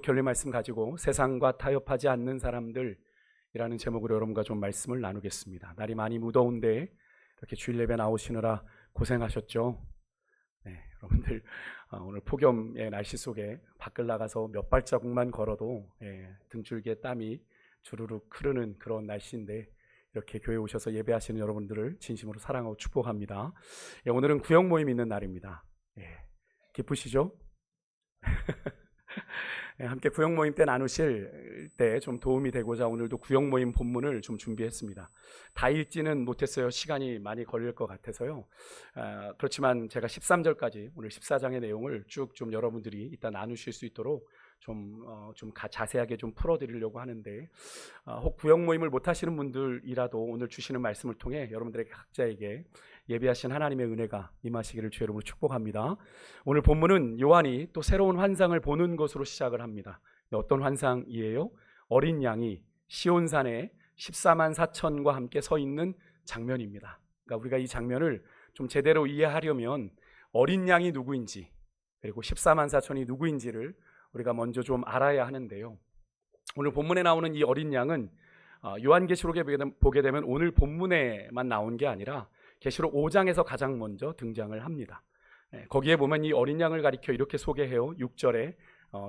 결례 말씀 가지고 세상과 타협하지 않는 사람들이라는 제목으로 여러분과 좀 말씀을 나누겠습니다. 날이 많이 무더운데 이렇게 주일 예배 나오시느라 고생하셨죠? 네, 여러분들 오늘 폭염의 날씨 속에 밖을 나가서 몇 발자국만 걸어도 등줄기에 땀이 주르륵 흐르는 그런 날씨인데 이렇게 교회 오셔서 예배하시는 여러분들을 진심으로 사랑하고 축복합니다. 오늘은 구역 모임 있는 날입니다. 기쁘시죠? 함께 구역 모임 때 나누실 때 좀 도움이 되고자 오늘도 구역 모임 본문을 좀 준비했습니다. 다 읽지는 못했어요. 시간이 많이 걸릴 것 같아서요. 그렇지만 제가 13절까지 오늘 14장의 내용을 쭉 좀 여러분들이 이따 나누실 수 있도록 좀 자세하게 좀 풀어드리려고 하는데, 혹 구역 모임을 못 하시는 분들이라도 오늘 주시는 말씀을 통해 여러분들에게 각자에게 예비하신 하나님의 은혜가 임하시기를 주 여러분을 축복합니다. 오늘 본문은 요한이 또 새로운 환상을 보는 것으로 시작을 합니다. 어떤 환상이에요? 어린 양이 시온산에 14만 4천과 함께 서 있는 장면입니다. 그러니까 우리가 이 장면을 좀 제대로 이해하려면 어린 양이 누구인지 그리고 14만 4천이 누구인지를 우리가 먼저 좀 알아야 하는데요. 오늘 본문에 나오는 이 어린 양은 요한계시록에 보게 되면 오늘 본문에만 나온 게 아니라 계시록 5장에서 가장 먼저 등장을 합니다. 거기에 보면 이 어린 양을 가리켜 이렇게 소개해요. 6절에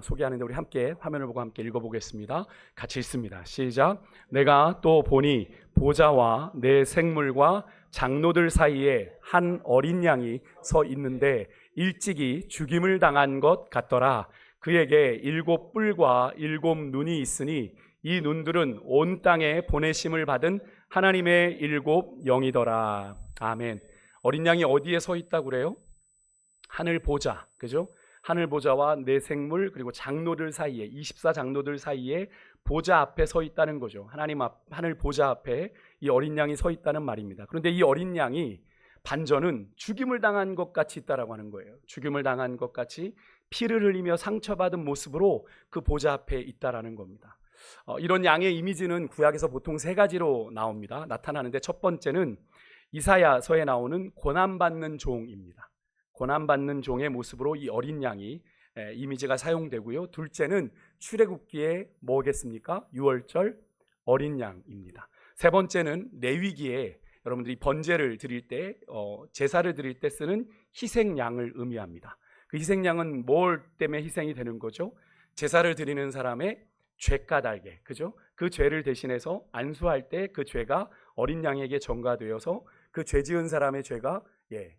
소개하는데 우리 함께 화면을 보고 함께 읽어보겠습니다. 같이 읽습니다. 시작. 내가 또 보니 보좌와 내 생물과 장로들 사이에 한 어린 양이 서 있는데 일찍이 죽임을 당한 것 같더라. 그에게 7 뿔과 7 눈이 있으니 이 눈들은 온 땅에 보내심을 받은 하나님의 7 영이더라. 아멘. 어린 양이 어디에 서 있다고 그래요? 하늘 보좌, 그죠? 하늘 보좌와 내 생물 그리고 장로들 사이에 24 장로들 사이에 보좌 앞에 서 있다는 거죠. 하나님 앞 하늘 보좌 앞에 이 어린 양이 서 있다는 말입니다. 그런데 이 어린 양이 반전은 죽임을 당한 것 같이 있다라고 하는 거예요. 죽임을 당한 것 같이 피를 흘리며 상처받은 모습으로 그 보좌 앞에 있다라는 겁니다. 이런 양의 이미지는 구약에서 보통 3가지로 나타나는데 첫 번째는 이사야서에 나오는 고난받는 종입니다. 고난받는 종의 모습으로 이 어린 양이 이미지가 사용되고요. 둘째는 출애굽기에 뭐겠습니까? 유월절 어린 양입니다. 세 번째는 레위기에 여러분들이 번제를 드릴 때 제사를 드릴 때 쓰는 희생양을 의미합니다. 그 희생양은 뭘 때문에 희생이 되는 거죠? 제사를 드리는 사람의 죄까닭에, 그죠? 그 죄를 대신해서 안수할 때 그 죄가 어린 양에게 전가되어서 그 죄 지은 사람의 죄가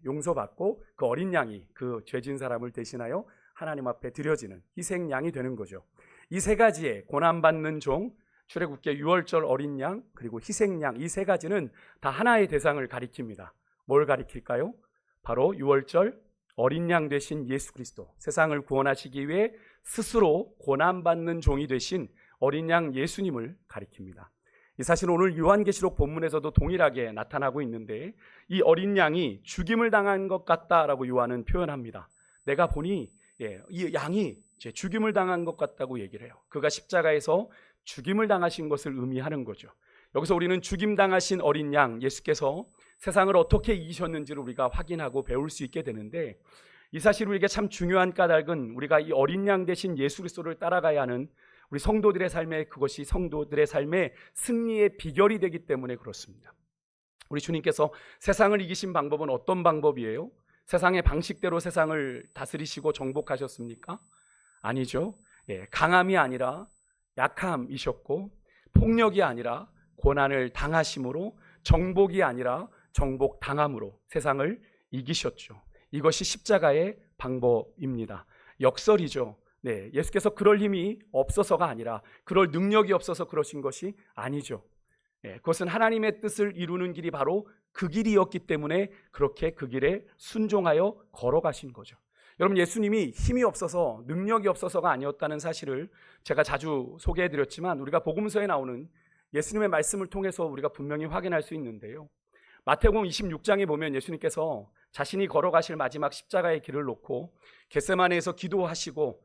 용서받고 그 어린 양이 그 죄 지은 사람을 대신하여 하나님 앞에 드려지는 희생양이 되는 거죠. 이 3가지의 고난받는 종, 출애굽기 유월절 어린 양, 그리고 희생양, 이 3가지는 다 하나의 대상을 가리킵니다. 뭘 가리킬까요? 바로 유월절 어린 양 되신 예수 그리스도, 세상을 구원하시기 위해 스스로 고난받는 종이 되신 어린 양 예수님을 가리킵니다. 이 사실은 오늘 요한계시록 본문에서도 동일하게 나타나고 있는데 이 어린 양이 죽임을 당한 것 같다라고 요한은 표현합니다. 내가 보니 이 양이 죽임을 당한 것 같다고 얘기를 해요. 그가 십자가에서 죽임을 당하신 것을 의미하는 거죠. 여기서 우리는 죽임 당하신 어린 양 예수께서 세상을 어떻게 이기셨는지를 우리가 확인하고 배울 수 있게 되는데, 이 사실 우리에게 참 중요한 까닭은 우리가 이 어린 양 대신 예수 그리스도를 따라가야 하는 우리 성도들의 삶에, 그것이 성도들의 삶의 승리의 비결이 되기 때문에 그렇습니다. 우리 주님께서 세상을 이기신 방법은 어떤 방법이에요? 세상의 방식대로 세상을 다스리시고 정복하셨습니까? 아니죠. 강함이 아니라 약함이셨고, 폭력이 아니라 고난을 당하심으로, 정복이 아니라 정복 당함으로 세상을 이기셨죠. 이것이 십자가의 방법입니다. 역설이죠. 예수께서 그럴 힘이 없어서가 아니라, 그럴 능력이 없어서 그러신 것이 아니죠. 그것은 하나님의 뜻을 이루는 길이 바로 그 길이었기 때문에 그렇게 그 길에 순종하여 걸어가신 거죠. 여러분, 예수님이 힘이 없어서 능력이 없어서가 아니었다는 사실을 제가 자주 소개해드렸지만, 우리가 복음서에 나오는 예수님의 말씀을 통해서 우리가 분명히 확인할 수 있는데요. 마태복음 26장에 보면 예수님께서 자신이 걸어가실 마지막 십자가의 길을 놓고 겟세마네에서 기도하시고,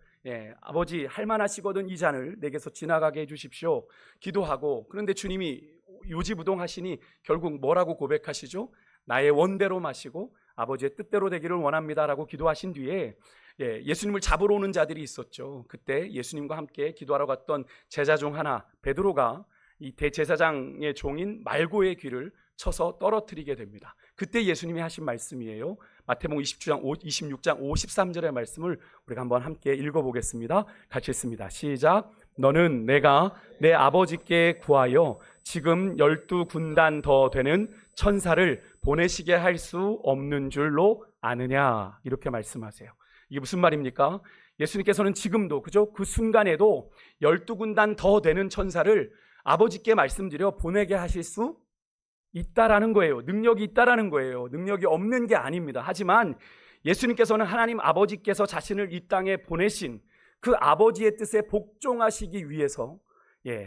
아버지 할만하시거든 이 잔을 내게서 지나가게 해주십시오 기도하고, 그런데 주님이 요지부동하시니 결국 뭐라고 고백하시죠? 나의 원대로 마시고 아버지의 뜻대로 되기를 원합니다라고 기도하신 뒤에 예수님을 잡으러 오는 자들이 있었죠. 그때 예수님과 함께 기도하러 갔던 제자 중 하나 베드로가 이 대제사장의 종인 말고의 귀를 쳐서 떨어뜨리게 됩니다. 그때 예수님이 하신 말씀이에요. 마태복음 26장 53절의 말씀을 우리가 한번 함께 읽어보겠습니다. 같이 읽습니다. 시작. 너는 내가 내 아버지께 구하여 지금 12군단 더 되는 천사를 보내시게 할 수 없는 줄로 아느냐, 이렇게 말씀하세요. 이게 무슨 말입니까? 예수님께서는 지금도, 그죠? 그 순간에도 12군단 더 되는 천사를 아버지께 말씀드려 보내게 하실 수 있다라는 거예요. 능력이 있다라는 거예요. 능력이 없는 게 아닙니다. 하지만 예수님께서는 하나님 아버지께서 자신을 이 땅에 보내신 그 아버지의 뜻에 복종하시기 위해서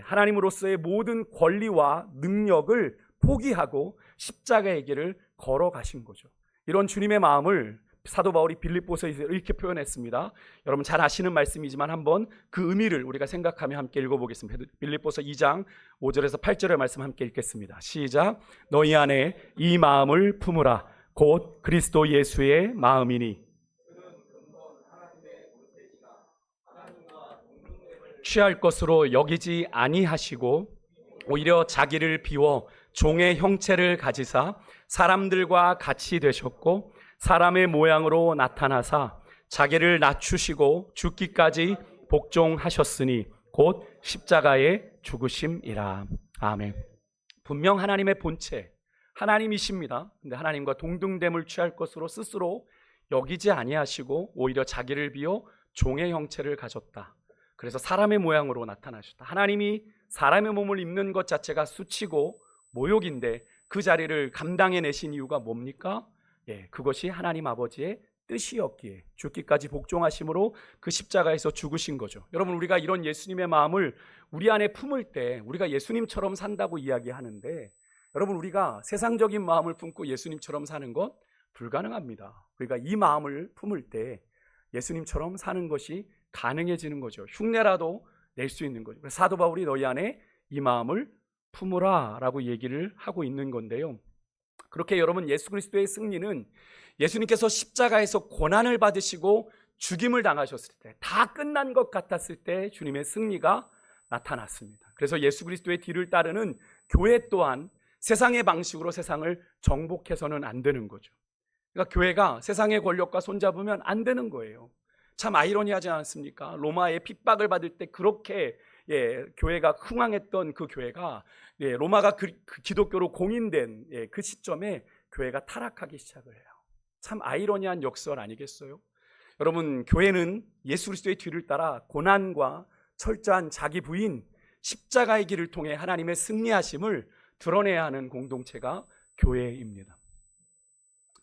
하나님으로서의 모든 권리와 능력을 포기하고 십자가의 길을 걸어가신 거죠. 이런 주님의 마음을 사도 바울이 빌립보서에서 이렇게 표현했습니다. 여러분 잘 아시는 말씀이지만 한번 그 의미를 우리가 생각하며 함께 읽어보겠습니다. 빌립보서 2장 5절에서 8절의 말씀 함께 읽겠습니다. 시작. 너희 안에 이 마음을 품으라. 곧 그리스도 예수의 마음이니 취할 것으로 여기지 아니하시고 오히려 자기를 비워 종의 형체를 가지사 사람들과 같이 되셨고 사람의 모양으로 나타나사 자기를 낮추시고 죽기까지 복종하셨으니 곧 십자가에 죽으심이라. 아멘. 분명 하나님의 본체 하나님이십니다. 근데 하나님과 동등됨을 취할 것으로 스스로 여기지 아니하시고 오히려 자기를 비워 종의 형체를 가졌다. 그래서 사람의 모양으로 나타나셨다. 하나님이 사람의 몸을 입는 것 자체가 수치고 모욕인데 그 자리를 감당해내신 이유가 뭡니까? 그것이 하나님 아버지의 뜻이었기에 죽기까지 복종하심으로 그 십자가에서 죽으신 거죠. 여러분, 우리가 이런 예수님의 마음을 우리 안에 품을 때 우리가 예수님처럼 산다고 이야기하는데, 여러분, 우리가 세상적인 마음을 품고 예수님처럼 사는 것 불가능합니다. 우리가 이 마음을 품을 때 예수님처럼 사는 것이 가능해지는 거죠. 흉내라도 낼 수 있는 거죠. 사도 바울이 너희 안에 이 마음을 품으라 라고 얘기를 하고 있는 건데요. 그렇게 여러분, 예수 그리스도의 승리는 예수님께서 십자가에서 고난을 받으시고 죽임을 당하셨을 때, 다 끝난 것 같았을 때 주님의 승리가 나타났습니다. 그래서 예수 그리스도의 뒤를 따르는 교회 또한 세상의 방식으로 세상을 정복해서는 안 되는 거죠. 그러니까 교회가 세상의 권력과 손잡으면 안 되는 거예요. 참 아이러니하지 않습니까? 로마의 핍박을 받을 때 그렇게 교회가 흥황했던 그 교회가 로마가 기독교로 공인된 그 시점에 교회가 타락하기 시작을 해요. 참 아이러니한 역설 아니겠어요? 여러분, 교회는 예수 그리스도의 뒤를 따라 고난과 철저한 자기 부인, 십자가의 길을 통해 하나님의 승리하심을 드러내야 하는 공동체가 교회입니다.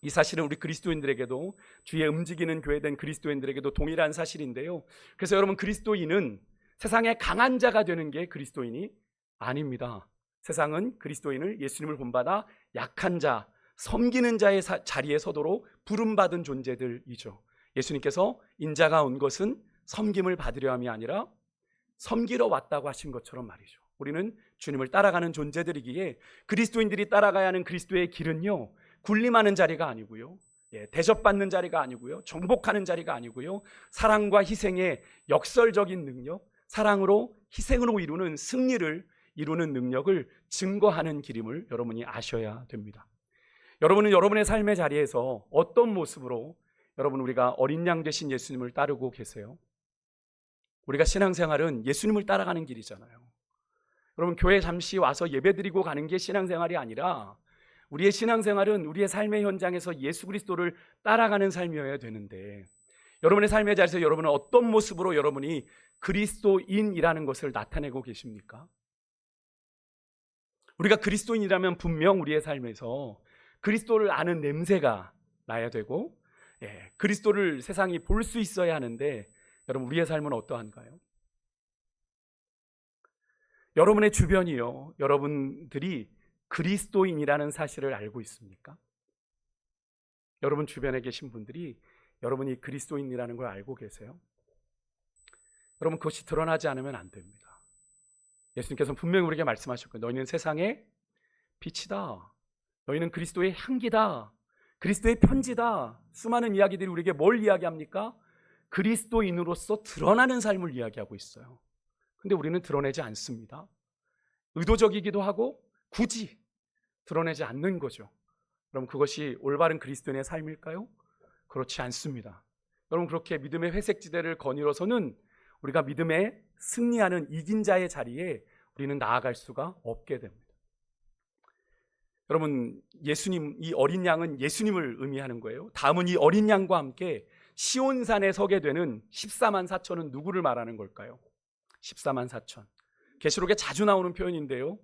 이 사실은 우리 그리스도인들에게도, 주의 움직이는 교회된 그리스도인들에게도 동일한 사실인데요. 그래서 여러분, 그리스도인은 세상에 강한 자가 되는 게 그리스도인이 아닙니다. 세상은 그리스도인을, 예수님을 본받아 약한 자, 섬기는 자의 자리에 서도록 부름받은 존재들이죠. 예수님께서 인자가 온 것은 섬김을 받으려 함이 아니라 섬기러 왔다고 하신 것처럼 말이죠. 우리는 주님을 따라가는 존재들이기에 그리스도인들이 따라가야 하는 그리스도의 길은요, 군림하는 자리가 아니고요, 대접받는 자리가 아니고요, 정복하는 자리가 아니고요, 사랑과 희생의 역설적인 능력, 사랑으로 희생으로 이루는 승리를 이루는 능력을 증거하는 길임을 여러분이 아셔야 됩니다. 여러분은 여러분의 삶의 자리에서 어떤 모습으로 여러분, 우리가 어린 양 되신 예수님을 따르고 계세요? 우리가 신앙생활은 예수님을 따라가는 길이잖아요. 여러분, 교회 잠시 와서 예배드리고 가는 게 신앙생활이 아니라 우리의 신앙생활은 우리의 삶의 현장에서 예수 그리스도를 따라가는 삶이어야 되는데, 여러분의 삶의 자리에서 여러분은 어떤 모습으로 여러분이 그리스도인이라는 것을 나타내고 계십니까? 우리가 그리스도인이라면 분명 우리의 삶에서 그리스도를 아는 냄새가 나야 되고, 그리스도를 세상이 볼 수 있어야 하는데, 여러분, 우리의 삶은 어떠한가요? 여러분의 주변이요, 여러분들이 그리스도인이라는 사실을 알고 있습니까? 여러분 주변에 계신 분들이 여러분이 그리스도인이라는 걸 알고 계세요? 여러분, 그것이 드러나지 않으면 안 됩니다. 예수님께서는 분명히 우리에게 말씀하셨고요. 너희는 세상의 빛이다. 너희는 그리스도의 향기다. 그리스도의 편지다. 수많은 이야기들이 우리에게 뭘 이야기합니까? 그리스도인으로서 드러나는 삶을 이야기하고 있어요. 근데 우리는 드러내지 않습니다. 의도적이기도 하고 굳이 드러내지 않는 거죠. 그럼 그것이 올바른 그리스도인의 삶일까요? 그렇지 않습니다. 여러분, 그렇게 믿음의 회색지대를 거닐어서는 우리가 믿음에 승리하는 이긴 자의 자리에 우리는 나아갈 수가 없게 됩니다. 여러분, 예수님, 이 어린 양은 예수님을 의미하는 거예요. 다음은 이 어린 양과 함께 시온산에 서게 되는 14만 4천은 누구를 말하는 걸까요? 14만 4천. 계시록에 자주 나오는 표현인데요.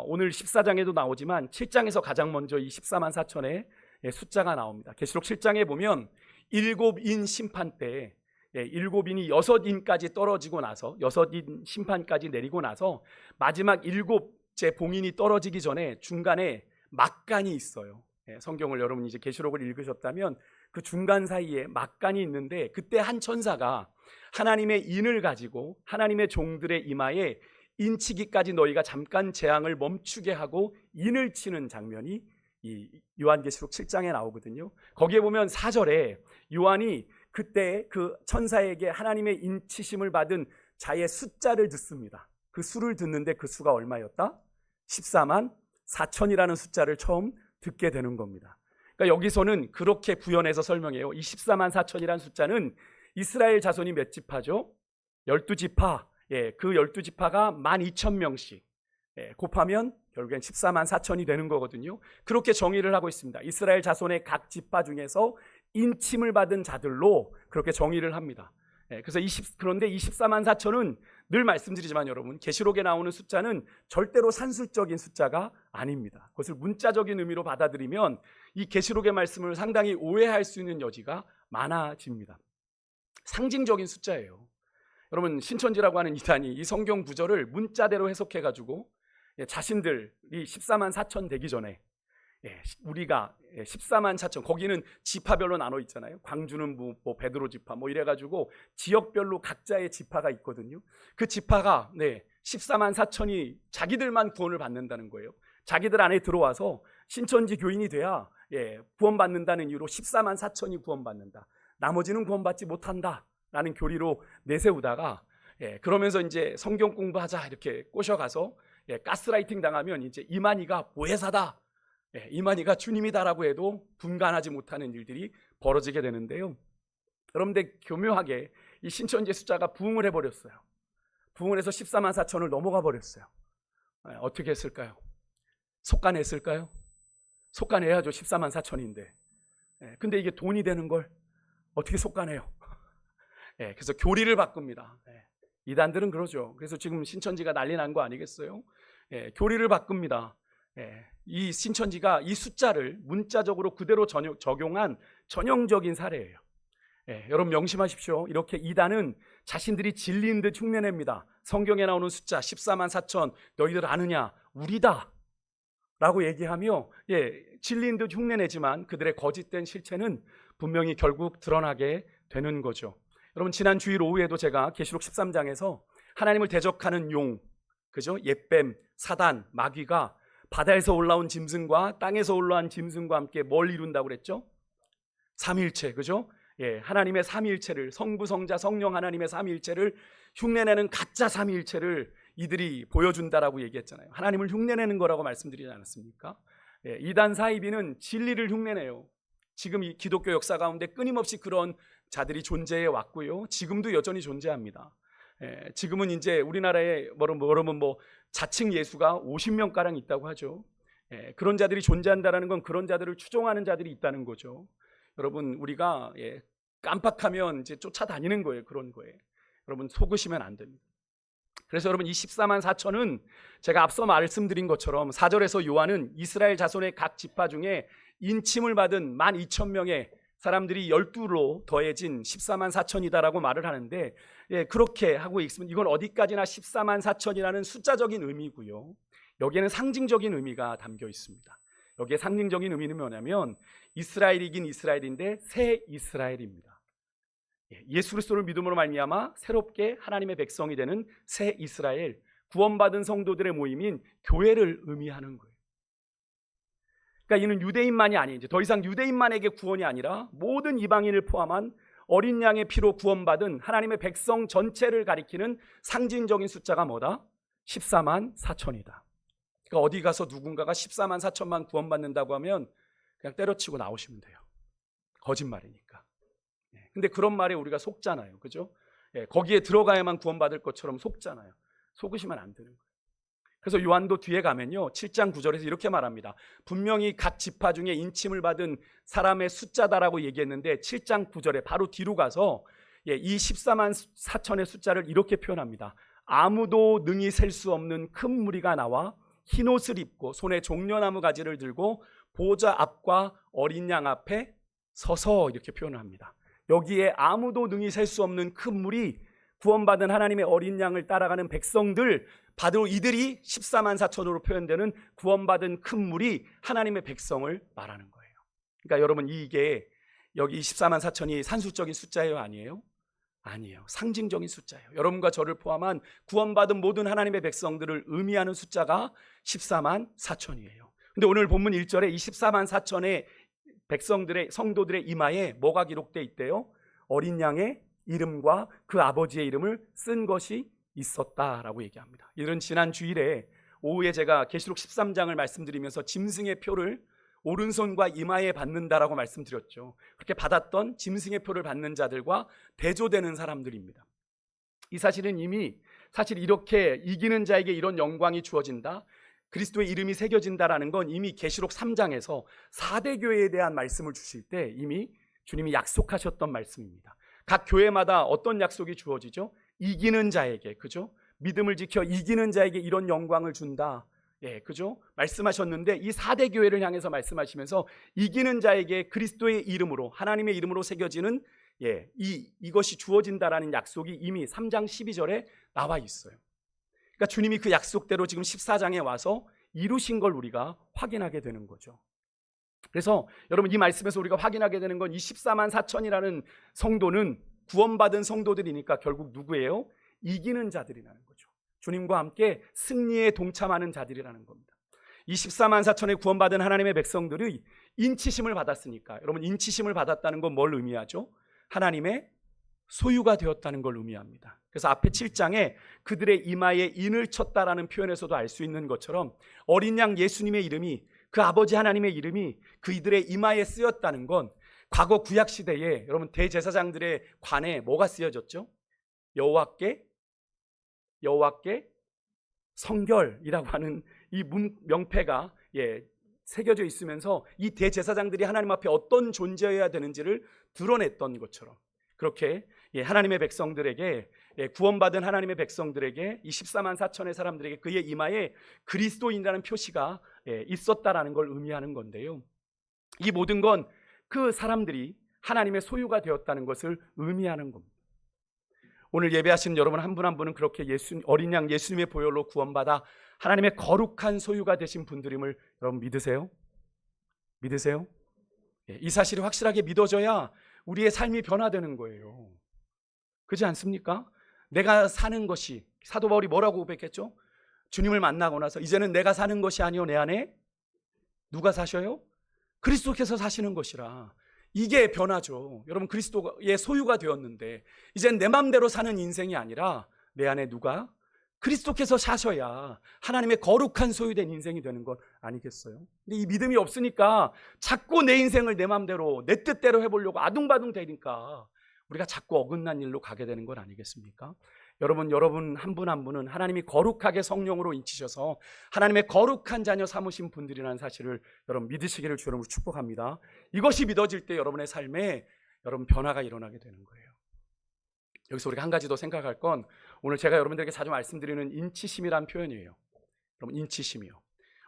오늘 14장에도 나오지만 7장에서 가장 먼저 이 14만 4천의 숫자가 나옵니다. 계시록 7장에 보면 7인 심판 때 7인이 6인까지 떨어지고 나서 6인 심판까지 내리고 나서 마지막 7째 봉인이 떨어지기 전에 중간에 막간이 있어요. 성경을 여러분 이제 계시록을 읽으셨다면 그 중간 사이에 막간이 있는데, 그때 한 천사가 하나님의 인을 가지고 하나님의 종들의 이마에 인치기까지 너희가 잠깐 재앙을 멈추게 하고 인을 치는 장면이 이 요한계시록 7장에 나오거든요. 거기에 보면 4절에 요한이 그때 그 천사에게 하나님의 인치심을 받은 자의 숫자를 듣습니다. 그 수를 듣는데 그 수가 얼마였다? 14만 4천이라는 숫자를 처음 듣게 되는 겁니다. 그러니까 여기서는 그렇게 구현해서 설명해요. 이 14만 4천이라는 숫자는 이스라엘 자손이 몇 지파죠? 12지파. 그 12지파가 12,000명씩 곱하면 결국엔 14만 4천이 되는 거거든요. 그렇게 정의를 하고 있습니다. 이스라엘 자손의 각 지파 중에서 인침을 받은 자들로 그렇게 정의를 합니다. 그래서 그런데 24만 4천은 늘 말씀드리지만 여러분, 계시록에 나오는 숫자는 절대로 산술적인 숫자가 아닙니다. 그것을 문자적인 의미로 받아들이면 이 계시록의 말씀을 상당히 오해할 수 있는 여지가 많아집니다. 상징적인 숫자예요. 여러분, 신천지라고 하는 이단이 이 성경 구절을 문자대로 해석해가지고 자신들이 14만 4천 되기 전에 우리가 14만 4천, 거기는 지파별로 나눠 있잖아요. 광주는 뭐 베드로 지파 뭐 이래가지고 지역별로 각자의 지파가 있거든요. 그 지파가 14만 4천이 자기들만 구원을 받는다는 거예요. 자기들 안에 들어와서 신천지 교인이 돼야 구원받는다는 이유로 14만 4천이 구원받는다. 나머지는 구원받지 못한다 라는 교리로 내세우다가 그러면서 이제 성경 공부하자 이렇게 꼬셔가서 가스라이팅 당하면 이제 이만희가 보혜사다, 이만희가 주님이다라고 해도 분간하지 못하는 일들이 벌어지게 되는데요. 그런데 교묘하게 이 신천지 숫자가 부흥을 해버렸어요. 부흥을 해서 14만 4천을 넘어가 버렸어요. 어떻게 했을까요? 속간했을까요? 속간해야죠. 14만 4천인데. 근데 이게 돈이 되는 걸 어떻게 속간해요? 그래서 교리를 바꿉니다. 이단들은 그러죠. 그래서 지금 신천지가 난리 난 거 아니겠어요? 교리를 바꿉니다. 이 신천지가 이 숫자를 문자적으로 그대로 적용한 전형적인 사례예요. 여러분 명심하십시오. 이렇게 이단은 자신들이 진리인 듯 흉내냅니다. 성경에 나오는 숫자 14만 4천 너희들 아느냐? 우리다 라고 얘기하며 진리인 듯 흉내내지만 그들의 거짓된 실체는 분명히 결국 드러나게 되는 거죠. 여러분, 지난 주일 오후에도 제가 계시록 13장에서 하나님을 대적하는 용, 그죠? 옛뱀, 사단, 마귀가 바다에서 올라온 짐승과 땅에서 올라온 짐승과 함께 뭘 이룬다고 그랬죠? 삼위일체, 그죠? 하나님의 삼위일체를, 성부, 성자, 성령 하나님의 삼위일체를 흉내내는 가짜 삼위일체를 이들이 보여준다라고 얘기했잖아요. 하나님을 흉내내는 거라고 말씀드리지 않았습니까? 이단 사이비는 진리를 흉내내요. 지금 이 기독교 역사 가운데 끊임없이 그런 자들이 존재해 왔고요. 지금도 여전히 존재합니다. 지금은 이제 우리나라에 여러분 자칭 예수가 50명가량 있다고 하죠. 그런 자들이 존재한다는 건 그런 자들을 추종하는 자들이 있다는 거죠. 여러분, 우리가 깜빡하면 이제 쫓아다니는 거예요. 그런 거예요. 여러분, 속으시면 안 됩니다. 그래서 여러분, 이 14만 4천은 제가 앞서 말씀드린 것처럼 4절에서 요한은 이스라엘 자손의 각 지파 중에 인침을 받은 12,000명의 사람들이 12로 더해진 14만 4천이다라고 말을 하는데, 그렇게 하고 있으면 이건 어디까지나 14만 4천이라는 숫자적인 의미고요. 여기에는 상징적인 의미가 담겨 있습니다. 여기에 상징적인 의미는 뭐냐면 이스라엘이긴 이스라엘인데 새 이스라엘입니다. 예수 그리스도를 믿음으로 말미암아 새롭게 하나님의 백성이 되는 새 이스라엘, 구원받은 성도들의 모임인 교회를 의미하는 거예요. 그러니까 이는 유대인만이 아닌, 이제 더 이상 유대인만에게 구원이 아니라 모든 이방인을 포함한 어린 양의 피로 구원받은 하나님의 백성 전체를 가리키는 상징적인 숫자가 뭐다? 14만 4천이다. 그러니까 어디 가서 누군가가 14만 4천만 구원받는다고 하면 그냥 때려치고 나오시면 돼요. 거짓말이니까. 근데 그런 말에 우리가 속잖아요. 그죠? 거기에 들어가야만 구원받을 것처럼 속잖아요. 속으시면 안 되는 거예요. 그래서 요한도 뒤에 가면요, 7장 9절에서 이렇게 말합니다. 분명히 각 지파 중에 인침을 받은 사람의 숫자다라고 얘기했는데 7장 9절에 바로 뒤로 가서 이 14만 4천의 숫자를 이렇게 표현합니다. 아무도 능히 셀 수 없는 큰 무리가 나와 흰옷을 입고 손에 종려나무 가지를 들고 보좌 앞과 어린 양 앞에 서서 이렇게 표현을 합니다. 여기에 아무도 능히 셀 수 없는 큰 무리, 구원받은 하나님의 어린 양을 따라가는 백성들, 바로 이들이 14만 4천으로 표현되는 구원받은 큰 무리, 하나님의 백성을 말하는 거예요. 그러니까 여러분, 이게 여기 14만 4천이 산술적인 숫자예요, 아니에요? 아니에요. 상징적인 숫자예요. 여러분과 저를 포함한 구원받은 모든 하나님의 백성들을 의미하는 숫자가 14만 4천이에요. 근데 오늘 본문 1절에 이 14만 4천의 백성들의, 성도들의 이마에 뭐가 기록되어 있대요? 어린 양의 이름과 그 아버지의 이름을 쓴 것이 있었다라고 얘기합니다. 이런 지난 주일에 오후에 제가 계시록 13장을 말씀드리면서 짐승의 표를 오른손과 이마에 받는다라고 말씀드렸죠. 그렇게 받았던 짐승의 표를 받는 자들과 대조되는 사람들입니다. 이 사실은 이미 사실 이렇게 이기는 자에게 이런 영광이 주어진다, 그리스도의 이름이 새겨진다라는 건 이미 계시록 3장에서 4대 교회에 대한 말씀을 주실 때 이미 주님이 약속하셨던 말씀입니다. 각 교회마다 어떤 약속이 주어지죠? 이기는 자에게, 그죠? 믿음을 지켜 이기는 자에게 이런 영광을 준다. 그죠? 말씀하셨는데 이 4대 교회를 향해서 말씀하시면서 이기는 자에게 그리스도의 이름으로, 하나님의 이름으로 새겨지는 이것이 주어진다라는 약속이 이미 3장 12절에 나와 있어요. 그러니까 주님이 그 약속대로 지금 14장에 와서 이루신 걸 우리가 확인하게 되는 거죠. 그래서 여러분, 이 말씀에서 우리가 확인하게 되는 건 이 14만 4천이라는 성도는 구원받은 성도들이니까 결국 누구예요? 이기는 자들이라는 거죠. 주님과 함께 승리에 동참하는 자들이라는 겁니다. 이 14만 4천의 구원받은 하나님의 백성들이 인치심을 받았으니까, 여러분, 인치심을 받았다는 건 뭘 의미하죠? 하나님의 소유가 되었다는 걸 의미합니다. 그래서 앞에 7장에 그들의 이마에 인을 쳤다라는 표현에서도 알 수 있는 것처럼 어린 양 예수님의 이름이, 그 아버지 하나님의 이름이 그들의 이마에 쓰였다는 건 과거 구약 시대에 여러분 대제사장들의 관에 뭐가 쓰여졌죠? 여호와께 성결이라고 하는 이 명패가 새겨져 있으면서 이 대제사장들이 하나님 앞에 어떤 존재여야 되는지를 드러냈던 것처럼, 그렇게 하나님의 백성들에게, 구원받은 하나님의 백성들에게, 이 14만 4천의 사람들에게 그의 이마에 그리스도인이라는 표시가 있었다라는 걸 의미하는 건데요, 이 모든 건 그 사람들이 하나님의 소유가 되었다는 것을 의미하는 겁니다. 오늘 예배하시는 여러분 한 분 한 분은 그렇게 어린 양 예수님의 보혈로 구원받아 하나님의 거룩한 소유가 되신 분들임을 여러분 믿으세요? 믿으세요? 이 사실이 확실하게 믿어져야 우리의 삶이 변화되는 거예요. 그렇지 않습니까? 내가 사는 것이, 사도 바울이 뭐라고 고백했죠? 주님을 만나고 나서 이제는 내가 사는 것이 아니요 내 안에 누가 사셔요? 그리스도께서 사시는 것이라. 이게 변화죠. 여러분, 그리스도의 소유가 되었는데 이젠 내 맘대로 사는 인생이 아니라 내 안에 누가? 그리스도께서 사셔야 하나님의 거룩한 소유된 인생이 되는 것 아니겠어요? 근데 이 믿음이 없으니까 자꾸 내 인생을 내 맘대로, 내 뜻대로 해보려고 아둥바둥 되니까 우리가 자꾸 어긋난 일로 가게 되는 건 아니겠습니까? 여러분 한 분 한 분은 하나님이 거룩하게 성령으로 인치셔서 하나님의 거룩한 자녀 삼으신 분들이라는 사실을 여러분 믿으시기를 주님으로 축복합니다. 이것이 믿어질 때 여러분의 삶에 여러분 변화가 일어나게 되는 거예요. 여기서 우리가 한 가지 더 생각할 건, 오늘 제가 여러분들에게 자주 말씀드리는 인치심이라는 표현이에요. 여러분, 인치심이요.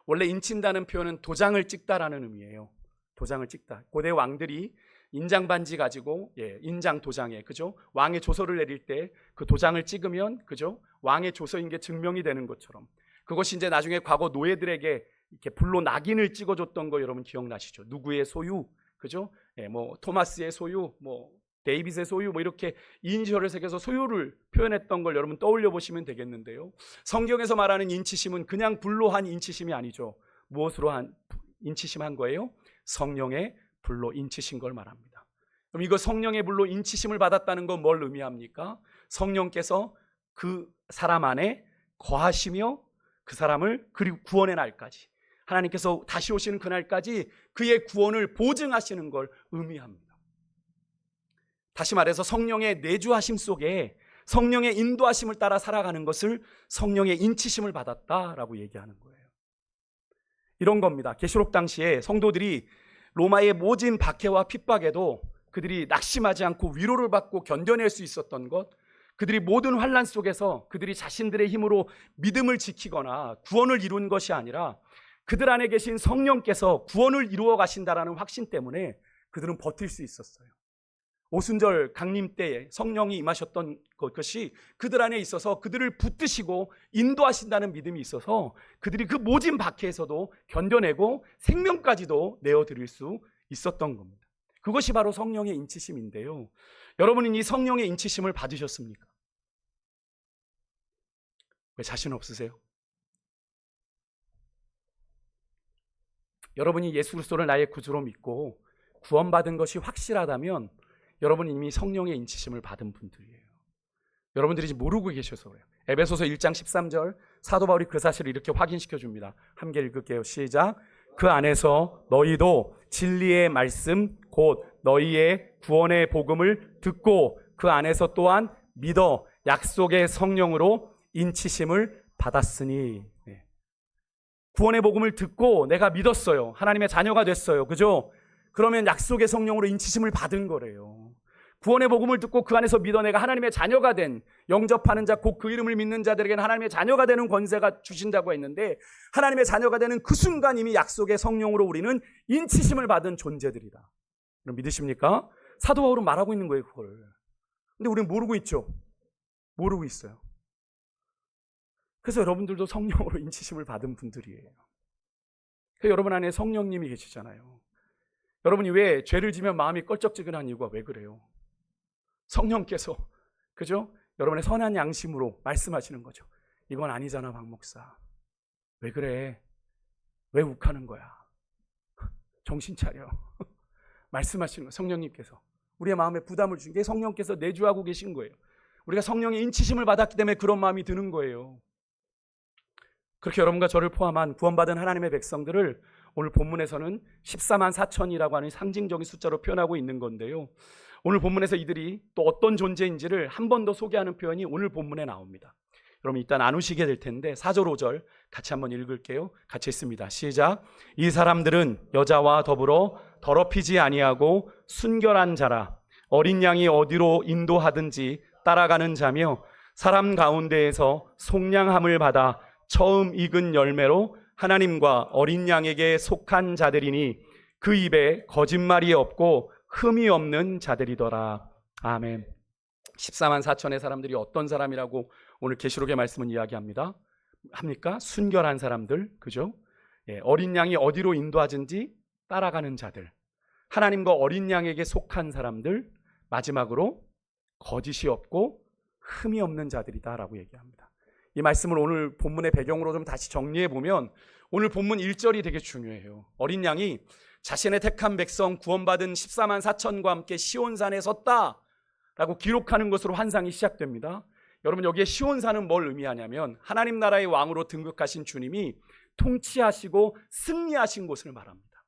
원래 인친다는 표현은 도장을 찍다라는 의미예요. 도장을 찍다. 고대 왕들이 인장 반지 가지고 인장 도장에, 그죠? 왕의 조서를 내릴 때 그 도장을 찍으면, 그죠? 왕의 조서인 게 증명이 되는 것처럼, 그것이 이제 나중에 과거 노예들에게 이렇게 불로 낙인을 찍어줬던 거 여러분 기억나시죠? 누구의 소유, 그죠? 뭐 토마스의 소유, 뭐 데이빗의 소유, 뭐 이렇게 이니셜을 새겨서 소유를 표현했던 걸 여러분 떠올려 보시면 되겠는데요, 성경에서 말하는 인치심은 그냥 불로 한 인치심이 아니죠. 무엇으로 한 인치심 한 거예요? 성령의 불로 인치신 걸 말합니다. 그럼 이거 성령의 불로 인치심을 받았다는 건 뭘 의미합니까? 성령께서 그 사람 안에 거하시며 그 사람을 그리고 구원의 날까지, 하나님께서 다시 오시는 그날까지 그의 구원을 보증하시는 걸 의미합니다. 다시 말해서 성령의 내주하심 속에 성령의 인도하심을 따라 살아가는 것을 성령의 인치심을 받았다라고 얘기하는 거예요. 이런 겁니다. 계시록 당시에 성도들이 로마의 모진 박해와 핍박에도 그들이 낙심하지 않고 위로를 받고 견뎌낼 수 있었던 것, 그들이 모든 환난 속에서 그들이 자신들의 힘으로 믿음을 지키거나 구원을 이룬 것이 아니라 그들 안에 계신 성령께서 구원을 이루어 가신다라는 확신 때문에 그들은 버틸 수 있었어요. 오순절 강림 때에 성령이 임하셨던 것이 그들 안에 있어서 그들을 붙드시고 인도하신다는 믿음이 있어서 그들이 그 모진 박해에서도 견뎌내고 생명까지도 내어드릴 수 있었던 겁니다. 그것이 바로 성령의 인치심인데요. 여러분은 이 성령의 인치심을 받으셨습니까? 왜 자신 없으세요? 여러분이 예수 그리스도를 나의 구주로 믿고 구원받은 것이 확실하다면 여러분은 이미 성령의 인치심을 받은 분들이에요. 여러분들이 모르고 계셔서 그래요. 에베소서 1장 13절 사도 바울이 그 사실을 이렇게 확인시켜 줍니다. 함께 읽을게요. 시작. 그 안에서 너희도 진리의 말씀 곧 너희의 구원의 복음을 듣고 그 안에서 또한 믿어 약속의 성령으로 인치심을 받았으니. 구원의 복음을 듣고 내가 믿었어요. 하나님의 자녀가 됐어요. 그죠? 그러면 약속의 성령으로 인치심을 받은 거래요. 구원의 복음을 듣고 그 안에서 믿어 내가 하나님의 자녀가 된, 영접하는 자 곧 그 이름을 믿는 자들에게는 하나님의 자녀가 되는 권세가 주신다고 했는데, 하나님의 자녀가 되는 그 순간 이미 약속의 성령으로 우리는 인치심을 받은 존재들이다. 그럼 믿으십니까? 사도 바울은 말하고 있는 거예요, 그걸. 근데 우리는 모르고 있죠. 모르고 있어요. 그래서 여러분들도 성령으로 인치심을 받은 분들이에요. 그래서 여러분 안에 성령님이 계시잖아요. 여러분이 왜 죄를 지면 마음이 껄쩍지근한 이유가 왜 그래요? 성령께서, 그죠? 여러분의 선한 양심으로 말씀하시는 거죠. 이건 아니잖아, 박 목사. 왜 그래? 왜 욱하는 거야? 정신 차려. 말씀하시는 거예요, 성령님께서. 우리의 마음에 부담을 주신 게 성령께서 내주하고 계신 거예요. 우리가 성령의 인치심을 받았기 때문에 그런 마음이 드는 거예요. 그렇게 여러분과 저를 포함한 구원받은 하나님의 백성들을 오늘 본문에서는 14만 4천이라고 하는 상징적인 숫자로 표현하고 있는 건데요. 오늘 본문에서 이들이 또 어떤 존재인지를 한 번 더 소개하는 표현이 오늘 본문에 나옵니다. 여러분 이따 나누시게 될 텐데 4절 5절 같이 한번 읽을게요. 같이 읽습니다. 시작. 이 사람들은 여자와 더불어 더럽히지 아니하고 순결한 자라. 어린 양이 어디로 인도하든지 따라가는 자며 사람 가운데에서 속량함을 받아 처음 익은 열매로 하나님과 어린 양에게 속한 자들이니 그 입에 거짓말이 없고 흠이 없는 자들이더라. 아멘. 14만 4천의 사람들이 어떤 사람이라고 오늘 계시록의 말씀은 이야기합니다. 합니까? 순결한 사람들, 그죠? 어린 양이 어디로 인도하든지 따라가는 자들, 하나님과 어린 양에게 속한 사람들, 마지막으로 거짓이 없고 흠이 없는 자들이다라고 얘기합니다. 이 말씀을 오늘 본문의 배경으로 좀 다시 정리해 보면 오늘 본문 1절이 되게 중요해요. 어린 양이 자신의 택한 백성 구원받은 14만 4천과 함께 시온산에 섰다라고 기록하는 것으로 환상이 시작됩니다. 여러분 여기에 시온산은 뭘 의미하냐면 하나님 나라의 왕으로 등극하신 주님이 통치하시고 승리하신 곳을 말합니다.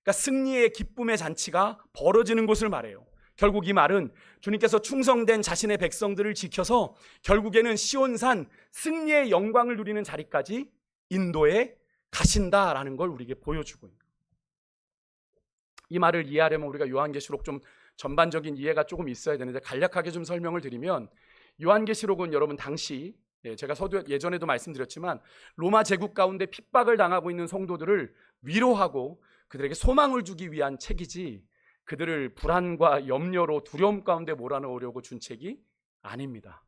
그러니까 승리의 기쁨의 잔치가 벌어지는 곳을 말해요. 결국 이 말은 주님께서 충성된 자신의 백성들을 지켜서 결국에는 시온산 승리의 영광을 누리는 자리까지 인도에 가신다라는 걸 우리에게 보여주고 있는 거예요. 이 말을 이해하려면 우리가 요한계시록 좀 전반적인 이해가 조금 있어야 되는데 간략하게 좀 설명을 드리면 요한계시록은 여러분 당시 제가 서두 예전에도 말씀드렸지만 로마 제국 가운데 핍박을 당하고 있는 성도들을 위로하고 그들에게 소망을 주기 위한 책이지 그들을 불안과 염려로 두려움 가운데 몰아넣으려고 준 책이 아닙니다.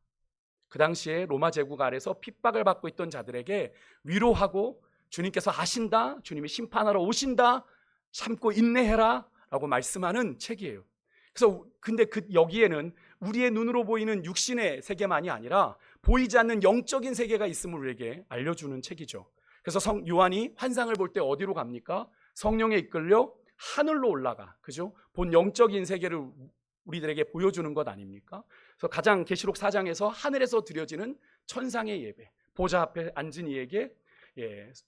그 당시에 로마 제국 아래서 핍박을 받고 있던 자들에게 위로하고 주님께서 하신다, 주님이 심판하러 오신다, 참고 인내해라 라고 말씀하는 책이에요. 그래서 근데 여기에는 우리의 눈으로 보이는 육신의 세계만이 아니라 보이지 않는 영적인 세계가 있음을 우리에게 알려주는 책이죠. 그래서 요한이 환상을 볼 때 어디로 갑니까? 성령에 이끌려 하늘로 올라가, 그죠? 본 영적인 세계를 우리들에게 보여주는 것 아닙니까? 그래서 가장 계시록 4장에서 하늘에서 드려지는 천상의 예배, 보좌 앞에 앉은 이에게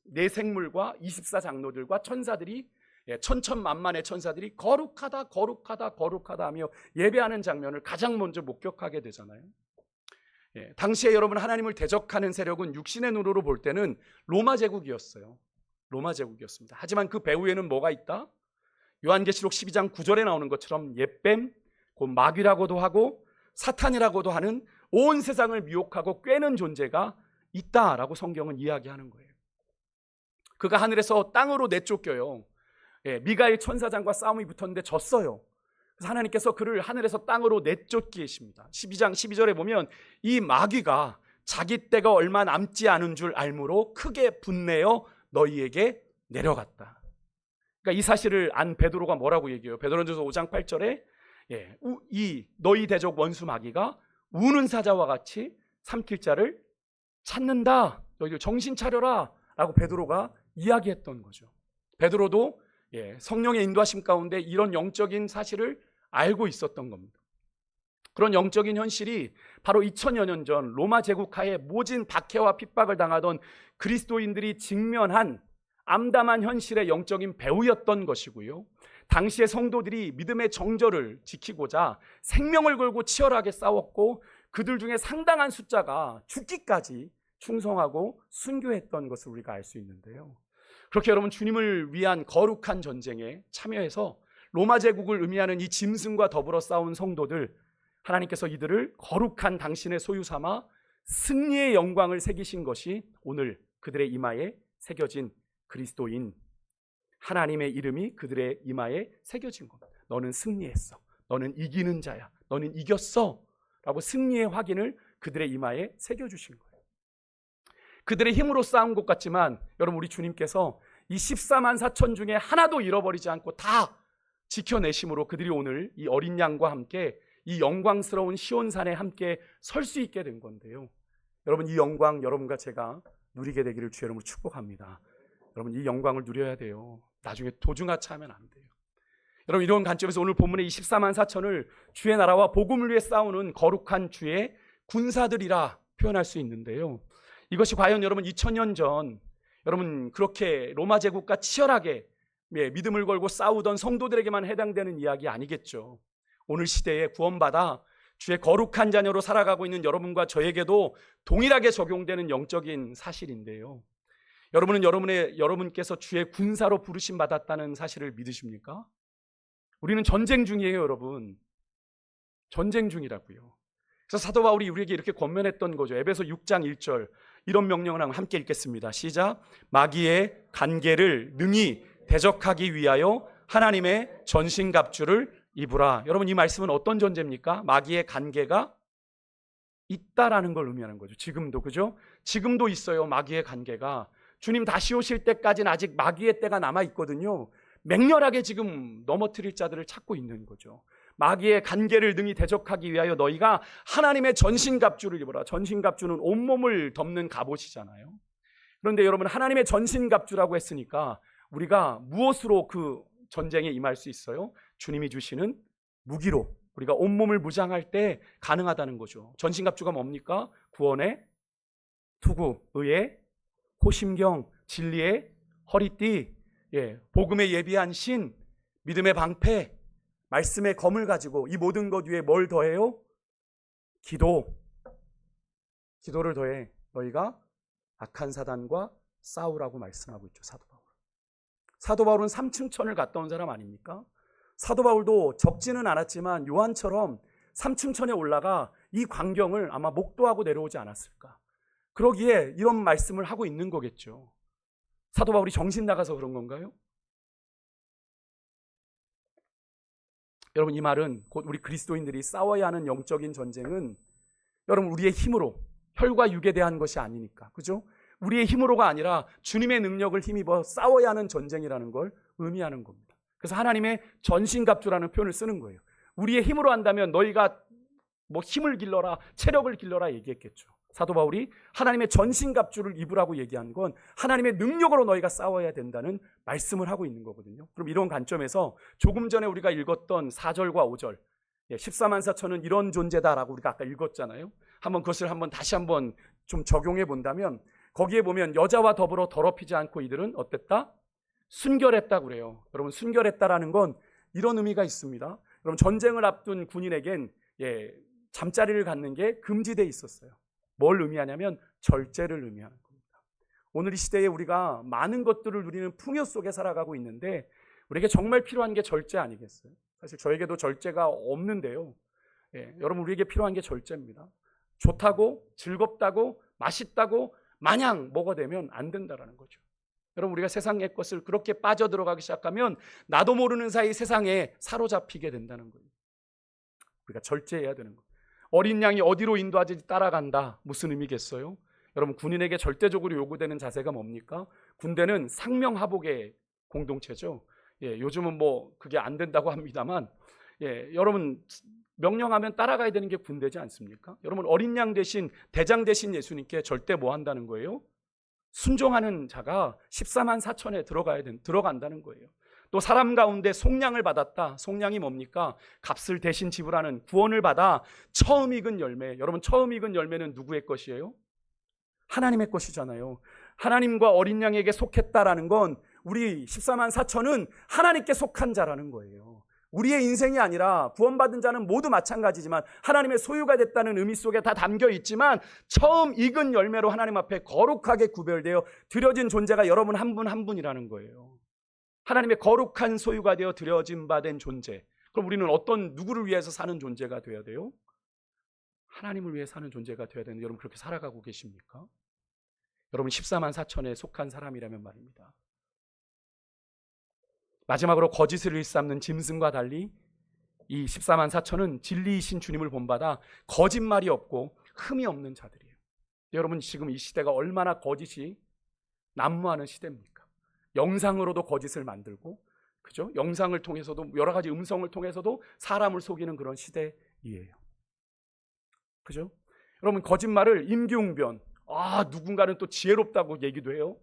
네 생물과 24장로들과 천사들이 천천만만의 천사들이 거룩하다 거룩하다 거룩하다 하며 예배하는 장면을 가장 먼저 목격하게 되잖아요. 당시에 여러분, 하나님을 대적하는 세력은 육신의 눈으로 볼 때는 로마 제국이었어요. 로마 제국이었습니다. 하지만 그 배후에는 뭐가 있다? 요한계시록 12장 9절에 나오는 것처럼 옛뱀, 곧 마귀라고도 하고 사탄이라고도 하는 온 세상을 미혹하고 꿰는 존재가 있다라고 성경은 이야기하는 거예요. 그가 하늘에서 땅으로 내쫓겨요. 미가엘 천사장과 싸움이 붙었는데 졌어요. 그래서 하나님께서 그를 하늘에서 땅으로 내쫓기 계십니다. 12장 12절에 보면 이 마귀가 자기 때가 얼마 남지 않은 줄 알므로 크게 분내어 너희에게 내려갔다. 그러니까 이 사실을 안 베드로가 뭐라고 얘기해요? 베드로전서 5장 8절에 이 너희 대적 원수 마귀가 우는 사자와 같이 삼킬 자를 찾는다. 너희들 정신 차려라 라고 베드로가 이야기했던 거죠. 베드로도 성령의 인도하심 가운데 이런 영적인 사실을 알고 있었던 겁니다. 그런 영적인 현실이 바로 2000여 년 전 로마 제국하에 모진 박해와 핍박을 당하던 그리스도인들이 직면한 암담한 현실의 영적인 배후였던 것이고요. 당시의 성도들이 믿음의 정절을 지키고자 생명을 걸고 치열하게 싸웠고 그들 중에 상당한 숫자가 죽기까지 충성하고 순교했던 것을 우리가 알 수 있는데요. 그렇게 여러분, 주님을 위한 거룩한 전쟁에 참여해서 로마 제국을 의미하는 이 짐승과 더불어 싸운 성도들, 하나님께서 이들을 거룩한 당신의 소유 삼아 승리의 영광을 새기신 것이 오늘 그들의 이마에 새겨진 그리스도인, 하나님의 이름이 그들의 이마에 새겨진 겁니다. 너는 승리했어. 너는 이기는 자야. 너는 이겼어. 라고 승리의 확인을 그들의 이마에 새겨주신 거예요. 그들의 힘으로 싸운 것 같지만 여러분, 우리 주님께서 이 14만 4천 중에 하나도 잃어버리지 않고 다 지켜내심으로 그들이 오늘 이 어린 양과 함께 이 영광스러운 시온산에 함께 설 수 있게 된 건데요. 여러분, 이 영광 여러분과 제가 누리게 되기를 주의 이름으로 축복합니다. 여러분, 이 영광을 누려야 돼요. 나중에 도중하차하면 안 돼요. 여러분, 이런 관점에서 오늘 본문의 이 14만 4천을 주의 나라와 복음을 위해 싸우는 거룩한 주의 군사들이라 표현할 수 있는데요. 이것이 과연 여러분 2000년 전 여러분 그렇게 로마 제국과 치열하게 믿음을 걸고 싸우던 성도들에게만 해당되는 이야기 아니겠죠. 오늘 시대에 구원받아 주의 거룩한 자녀로 살아가고 있는 여러분과 저에게도 동일하게 적용되는 영적인 사실인데요. 여러분은 여러분께서 주의 군사로 부르심 받았다는 사실을 믿으십니까? 우리는 전쟁 중이에요, 여러분. 전쟁 중이라고요. 그래서 사도 바울이 우리에게 이렇게 권면했던 거죠. 에베소 6장 1절 이런 명령을 함께 읽겠습니다. 시작. 마귀의 간계를 능히 대적하기 위하여 하나님의 전신갑주를 입으라. 여러분, 이 말씀은 어떤 전제입니까? 마귀의 간계가 있다라는 걸 의미하는 거죠. 지금도, 그죠? 지금도 있어요, 마귀의 간계가. 주님 다시 오실 때까지는 아직 마귀의 때가 남아 있거든요. 맹렬하게 지금 넘어뜨릴 자들을 찾고 있는 거죠. 마귀의 간계를 능히 대적하기 위하여 너희가 하나님의 전신갑주를 입어라. 전신갑주는 온몸을 덮는 갑옷이잖아요. 그런데 여러분, 하나님의 전신갑주라고 했으니까 우리가 무엇으로 그 전쟁에 임할 수 있어요? 주님이 주시는 무기로 우리가 온몸을 무장할 때 가능하다는 거죠. 전신갑주가 뭡니까? 구원의 투구, 의의 호심경, 진리의 허리띠, 복음에 예비한 신, 믿음의 방패, 말씀의 검을 가지고 이 모든 것 위에 뭘 더해요? 기도를 더해 너희가 악한 사단과 싸우라고 말씀하고 있죠. 사도 바울은 삼층천을 갔다 온 사람 아닙니까? 사도 바울도 적지는 않았지만 요한처럼 삼층천에 올라가 이 광경을 아마 목도하고 내려오지 않았을까. 그러기에 이런 말씀을 하고 있는 거겠죠. 사도 바울이 정신 나가서 그런 건가요? 여러분, 이 말은 곧 우리 그리스도인들이 싸워야 하는 영적인 전쟁은 여러분 우리의 힘으로, 혈과 육에 대한 것이 아니니까, 그죠? 우리의 힘으로가 아니라 주님의 능력을 힘입어 싸워야 하는 전쟁이라는 걸 의미하는 겁니다. 그래서 하나님의 전신갑주라는 표현을 쓰는 거예요. 우리의 힘으로 한다면 너희가 뭐 힘을 길러라, 체력을 길러라 얘기했겠죠. 사도 바울이 하나님의 전신갑주를 입으라고 얘기한 건 하나님의 능력으로 너희가 싸워야 된다는 말씀을 하고 있는 거거든요. 그럼 이런 관점에서 조금 전에 우리가 읽었던 4절과 5절 14만 4천은 이런 존재다라고 우리가 아까 읽었잖아요. 그것을 다시 한번 좀 적용해 본다면 거기에 보면 여자와 더불어 더럽히지 않고 이들은 어땠다? 순결했다고 그래요. 여러분, 순결했다라는 건 이런 의미가 있습니다. 여러분, 전쟁을 앞둔 군인에겐 잠자리를 갖는 게 금지되어 있었어요. 뭘 의미하냐면 절제를 의미하는 겁니다. 오늘 이 시대에 우리가 많은 것들을 누리는 풍요 속에 살아가고 있는데 우리에게 정말 필요한 게 절제 아니겠어요? 사실 저에게도 절제가 없는데요. 여러분, 우리에게 필요한 게 절제입니다. 좋다고 즐겁다고 맛있다고 마냥 먹어대면 안 된다라는 거죠. 여러분, 우리가 세상의 것을 그렇게 빠져들어가기 시작하면 나도 모르는 사이 세상에 사로잡히게 된다는 거예요. 우리가 절제해야 되는 거예요. 어린 양이 어디로 인도하지 따라간다. 무슨 의미겠어요? 여러분, 군인에게 절대적으로 요구되는 자세가 뭡니까? 군대는 상명하복의 공동체죠. 요즘은 그게 안 된다고 합니다만, 여러분, 명령하면 따라가야 되는 게 군대지 않습니까? 여러분, 어린 양 대신 대장 대신 예수님께 절대 뭐 한다는 거예요? 순종하는 자가 14만 4천에 들어간다는 거예요. 또 사람 가운데 속량을 받았다. 속량이 뭡니까? 값을 대신 지불하는 구원을 받아 처음 익은 열매. 여러분, 처음 익은 열매는 누구의 것이에요? 하나님의 것이잖아요. 하나님과 어린 양에게 속했다라는 건 우리 14만 4천은 하나님께 속한 자라는 거예요. 우리의 인생이 아니라 구원받은 자는 모두 마찬가지지만 하나님의 소유가 됐다는 의미 속에 다 담겨 있지만 처음 익은 열매로 하나님 앞에 거룩하게 구별되어 드려진 존재가 여러분 한 분 한 분이라는 거예요. 하나님의 거룩한 소유가 되어 드려진 바 된 존재. 그럼 우리는 누구를 위해서 사는 존재가 되어야 돼요? 하나님을 위해 사는 존재가 되어야 되는데 여러분 그렇게 살아가고 계십니까? 여러분 14만 4천에 속한 사람이라면 말입니다. 마지막으로 거짓을 일삼는 짐승과 달리 이 14만 4천은 진리이신 주님을 본받아 거짓말이 없고 흠이 없는 자들이에요. 여러분, 지금 이 시대가 얼마나 거짓이 난무하는 시대입니까? 영상으로도 거짓을 만들고, 그죠? 영상을 통해서도 여러 가지 음성을 통해서도 사람을 속이는 그런 시대이에요. 그죠? 여러분, 거짓말을 임기응변, 누군가는 또 지혜롭다고 얘기도 해요.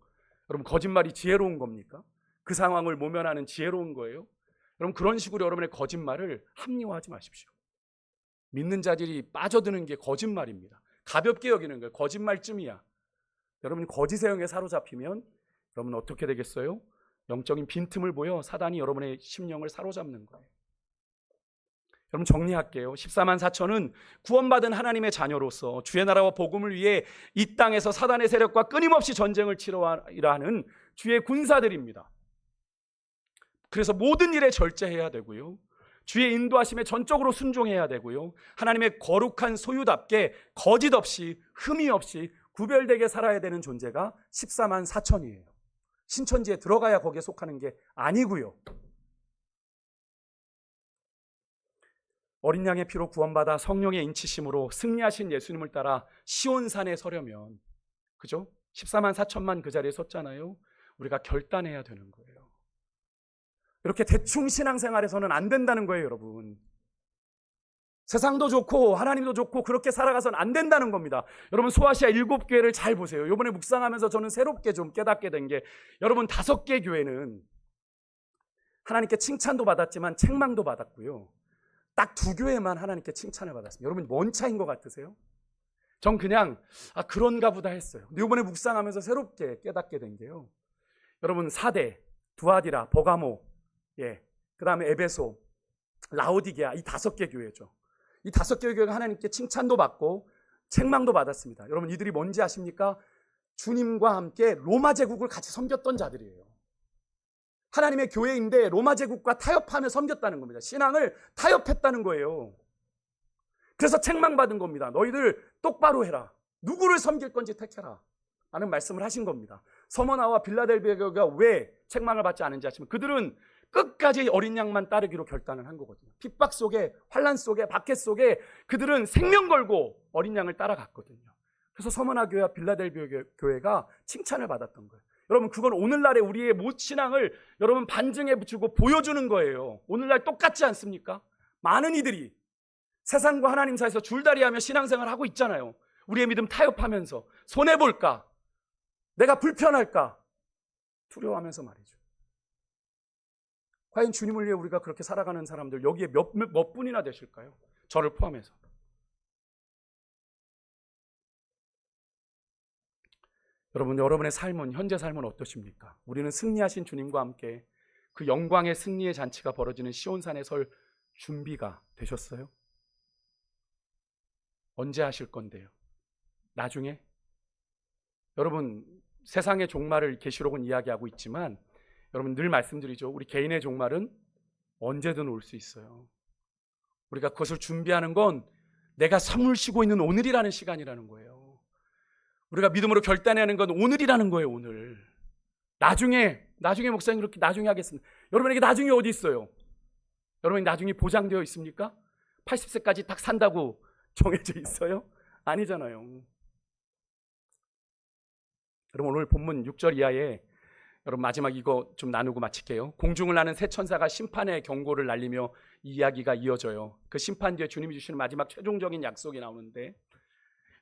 여러분, 거짓말이 지혜로운 겁니까? 그 상황을 모면하는 지혜로운 거예요. 여러분, 그런 식으로 여러분의 거짓말을 합리화하지 마십시오. 믿는 자들이 빠져드는 게 거짓말입니다. 가볍게 여기는 거예요. 거짓말쯤이야. 여러분, 거짓의 영에 사로잡히면 여러분 어떻게 되겠어요? 영적인 빈틈을 보여 사단이 여러분의 심령을 사로잡는 거예요. 여러분, 정리할게요. 14만 4천은 구원받은 하나님의 자녀로서 주의 나라와 복음을 위해 이 땅에서 사단의 세력과 끊임없이 전쟁을 치러야 하는 주의 군사들입니다. 그래서 모든 일에 절제해야 되고요. 주의 인도하심에 전적으로 순종해야 되고요. 하나님의 거룩한 소유답게 거짓 없이 흠이 없이 구별되게 살아야 되는 존재가 14만 4천이에요. 신천지에 들어가야 거기에 속하는 게 아니고요. 어린 양의 피로 구원받아 성령의 인치심으로 승리하신 예수님을 따라 시온산에 서려면, 그죠? 14만 4천만 그 자리에 섰잖아요. 우리가 결단해야 되는 거예요. 이렇게 대충 신앙생활에서는 안 된다는 거예요, 여러분. 세상도 좋고 하나님도 좋고 그렇게 살아가서는 안 된다는 겁니다. 여러분, 소아시아 7교회를 잘 보세요. 이번에 묵상하면서 저는 새롭게 좀 깨닫게 된 게, 여러분 5개 교회는 하나님께 칭찬도 받았지만 책망도 받았고요. 딱 2교회만 하나님께 칭찬을 받았습니다. 여러분, 뭔 차이인 것 같으세요? 전 그냥 그런가 보다 했어요. 근데 이번에 묵상하면서 새롭게 깨닫게 된 게요, 여러분 4대, 두아디라, 버가모, 그 다음에 에베소, 라오디게아, 이 5개 교회죠. 이 5개 교회가 하나님께 칭찬도 받고 책망도 받았습니다. 여러분, 이들이 뭔지 아십니까? 주님과 함께 로마 제국을 같이 섬겼던 자들이에요. 하나님의 교회인데 로마 제국과 타협하며 섬겼다는 겁니다. 신앙을 타협했다는 거예요. 그래서 책망받은 겁니다. 너희들 똑바로 해라. 누구를 섬길 건지 택해라 라는 말씀을 하신 겁니다. 서머나와 빌라델비아 교회가 왜 책망을 받지 않은지 아시면, 그들은 끝까지 어린 양만 따르기로 결단을 한 거거든요. 핍박 속에, 환난 속에, 박해 속에 그들은 생명 걸고 어린 양을 따라갔거든요. 그래서 서머나 교회와 빌라델비아 교회가 칭찬을 받았던 거예요. 여러분, 그건 오늘날의 우리의 신앙을 여러분 반증해 주고 보여주는 거예요. 오늘날 똑같지 않습니까? 많은 이들이 세상과 하나님 사이에서 줄다리하며 신앙생활을 하고 있잖아요. 우리의 믿음 타협하면서 손해볼까? 내가 불편할까? 두려워하면서 말이죠. 과연 주님을 위해 우리가 그렇게 살아가는 사람들 여기에 몇 분이나 되실까요? 저를 포함해서. 여러분의 삶은, 현재 삶은 어떠십니까? 우리는 승리하신 주님과 함께 그 영광의 승리의 잔치가 벌어지는 시온산에 설 준비가 되셨어요? 언제 하실 건데요? 나중에? 여러분, 세상의 종말을 계시록은 이야기하고 있지만 여러분 늘 말씀드리죠. 우리 개인의 종말은 언제든 올 수 있어요. 우리가 그것을 준비하는 건 내가 숨을 쉬고 있는 오늘이라는 시간이라는 거예요. 우리가 믿음으로 결단하는 건 오늘이라는 거예요. 오늘. 나중에 목사님 그렇게 나중에 하겠습니다. 여러분에게 나중에 어디 있어요? 여러분이 나중에 보장되어 있습니까? 80세까지 딱 산다고 정해져 있어요? 아니잖아요. 여러분 오늘 본문 6절 이하에 여러분 마지막 이거 좀 나누고 마칠게요. 공중을 나는 새 천사가 심판의 경고를 날리며 이 이야기가 이어져요. 그 심판 뒤에 주님이 주시는 마지막 최종적인 약속이 나오는데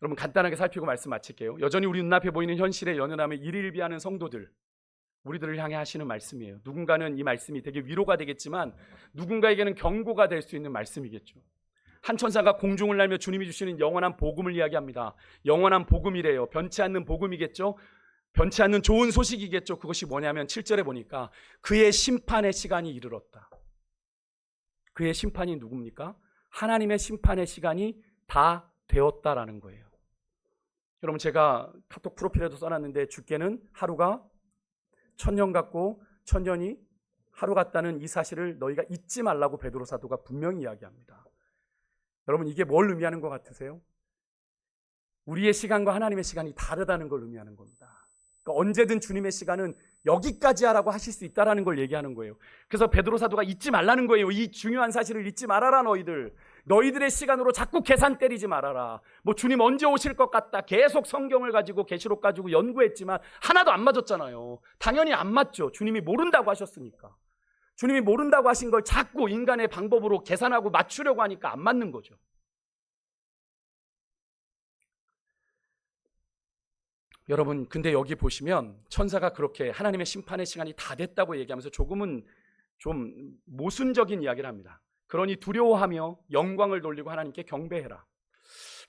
여러분 간단하게 살피고 말씀 마칠게요. 여전히 우리 눈앞에 보이는 현실의 연연함에 일일비하는 성도들, 우리들을 향해 하시는 말씀이에요. 누군가는 이 말씀이 되게 위로가 되겠지만 누군가에게는 경고가 될 수 있는 말씀이겠죠. 한 천사가 공중을 날며 주님이 주시는 영원한 복음을 이야기합니다. 영원한 복음이래요. 변치 않는 복음이겠죠. 변치 않는 좋은 소식이겠죠. 그것이 뭐냐면 7절에 보니까 그의 심판의 시간이 이르렀다. 그의 심판이 누굽니까? 하나님의 심판의 시간이 다 되었다라는 거예요. 여러분 제가 카톡 프로필에도 써놨는데 주께는 하루가 1000년 같고 1000년이 하루 같다는 이 사실을 너희가 잊지 말라고 베드로 사도가 분명히 이야기합니다. 여러분 이게 뭘 의미하는 것 같으세요? 우리의 시간과 하나님의 시간이 다르다는 걸 의미하는 겁니다. 그러니까 언제든 주님의 시간은 여기까지 하라고 하실 수 있다는 걸 얘기하는 거예요. 그래서 베드로 사도가 잊지 말라는 거예요. 이 중요한 사실을 잊지 말아라 너희들의 시간으로 자꾸 계산 때리지 말아라. 뭐 주님 언제 오실 것 같다. 계속 성경을 가지고 계시록 가지고 연구했지만 하나도 안 맞았잖아요. 당연히 안 맞죠. 주님이 모른다고 하셨으니까. 주님이 모른다고 하신 걸 자꾸 인간의 방법으로 계산하고 맞추려고 하니까 안 맞는 거죠. 여러분 근데 여기 보시면 천사가 그렇게 하나님의 심판의 시간이 다 됐다고 얘기하면서 조금은 좀 모순적인 이야기를 합니다. 그러니 두려워하며 영광을 돌리고 하나님께 경배해라.